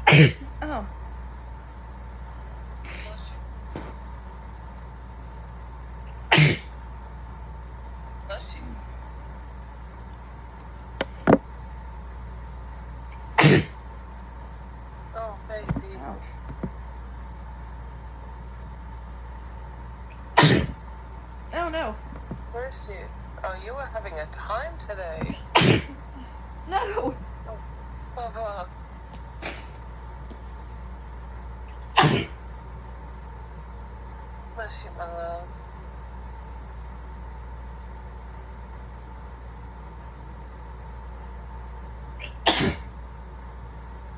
Oh. Bless you. Oh, baby. Ouch. Oh no. Where's she? Oh, you were having a time today. No. Uh, bless you, my love.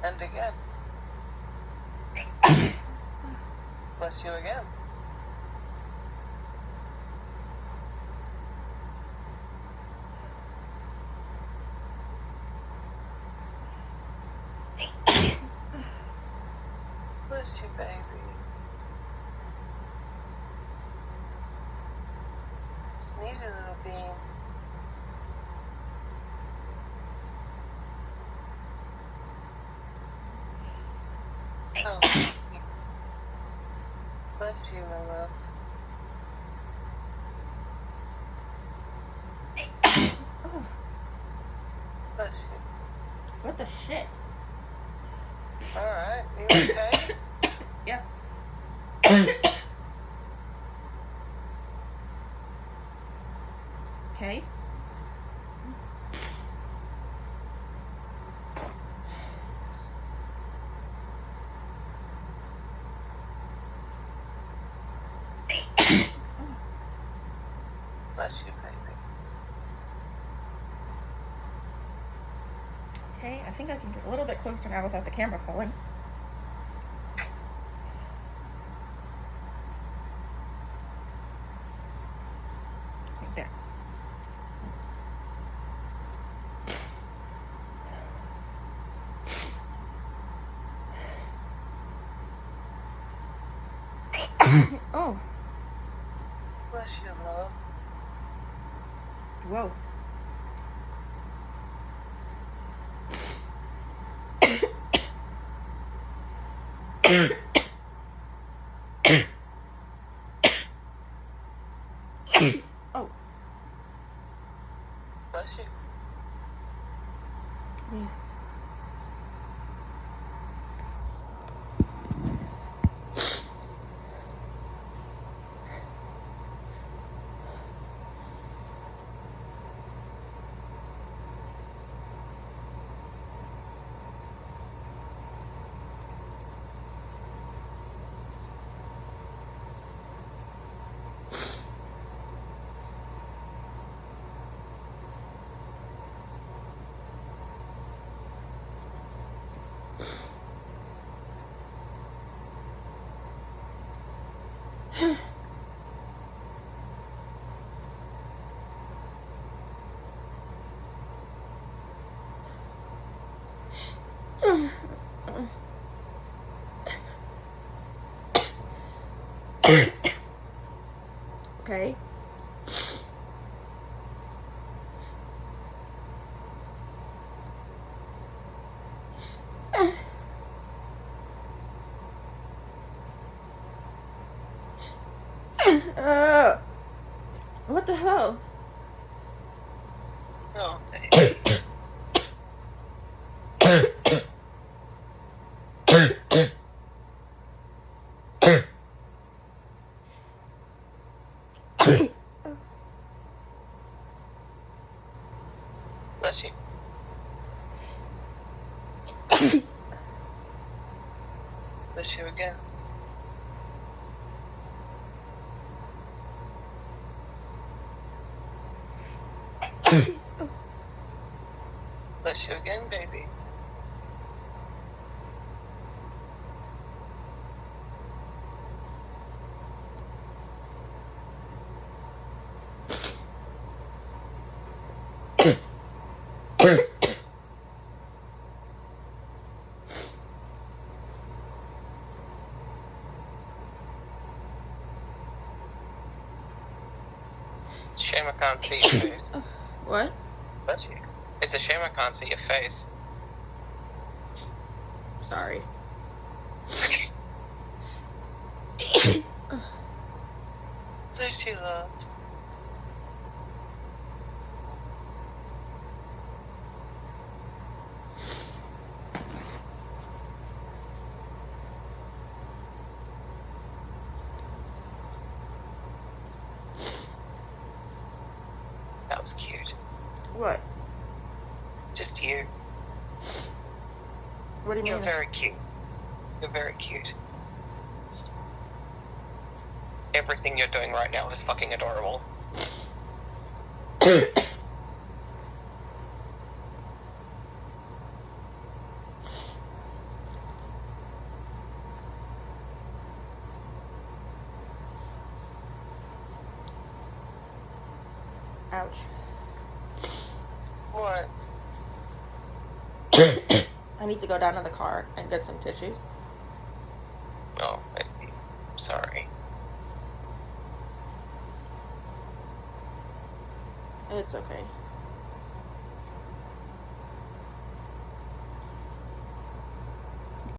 And again. Bless you again. Bless you, baby. Sneezy little bean. Oh, bless you, my love. Oh, Bless you. what the shit? Alright, you okay? Yeah. Okay. Bless you, baby. Okay, I think I can get a little bit closer now without the camera falling. Like there. Oh, Bless you, love. whoa. Oh. Bless you. Yeah. Okay. What the hell? Oh, baby. Bless you. Bless you again. Bless you again, baby. It's a shame I can't see your face. What? Bless you. It's a shame I can't see your face. Sorry. Bless you, love. That was cute. What? Just you. What do you You're mean? very cute. You're very cute. Everything you're doing right now is fucking adorable. Ouch. What? I need to go down to the car and get some tissues. Oh, sorry. It's okay.